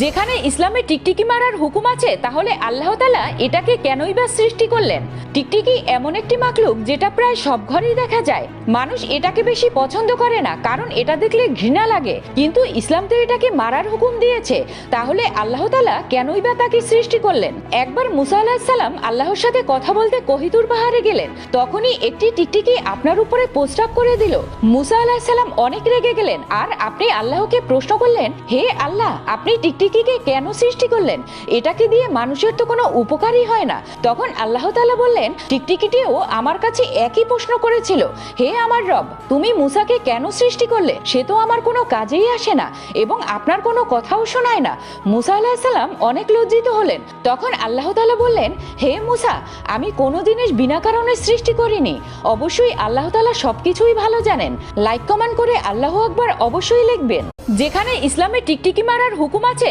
যেখানে ইসলামে টিকটিকি মারার হুকুম আছে, তাহলে আল্লাহ তাআলা এটাকে কেনই বা সৃষ্টি করলেন? টিকটিকি এমন একটি মাখলুক যেটা প্রায় সব ঘরেই দেখা যায়। মানুষ এটাকে বেশি পছন্দ করে না, কারণ এটা দেখলে ঘৃণা লাগে। কিন্তু ইসলাম তো এটাকে মারার হুকুম দিয়েছে, তাহলে আল্লাহ তাআলা কেনই বা তাকে সৃষ্টি করলেন? একবার মুসা আলাইহিস সালাম আল্লাহর সাথে কথা বলতে কোহিতুর পাহাড়ে গেলেন। তখনই একটি টিকটিকি আপনার উপরে প্রস্রাব করে দিল। মুসা আলাইহিস সালাম অনেক রেগে গেলেন, আর আপনি আল্লাহকে প্রশ্ন করলেন, হে আল্লাহ, আপনি টিকটিকিকে কেন সৃষ্টি করলেন? এটাকে দিয়ে মানুষের তো কোনো উপকারই হয় না। তখন আল্লাহ তাআলা বললেন, টিকটিকিটিও আমার কাছে একই প্রশ্ন করেছিল, হে আমার রব, তুমি মুসাকে কেন সৃষ্টি করলে? সে তো আমার কোনো কাজেই আসে না এবং আপনার কোনো কথাও শোনায় না। মুসা আলাইহিস সালাম অনেক লজ্জিত হলেন। তখন আল্লাহ তাআলা বললেন, হে মুসা, আমি কোনো জিনিস বিনা কারণে সৃষ্টি করিনি। অবশ্যই আল্লাহ তাআলা সবকিছুই ভালো জানেন। লাইক কমেন্ট করে আল্লাহু আকবার অবশ্যই লিখবেন। যেখানে ইসলামে টিকটিকি মারার হুকুম আছে,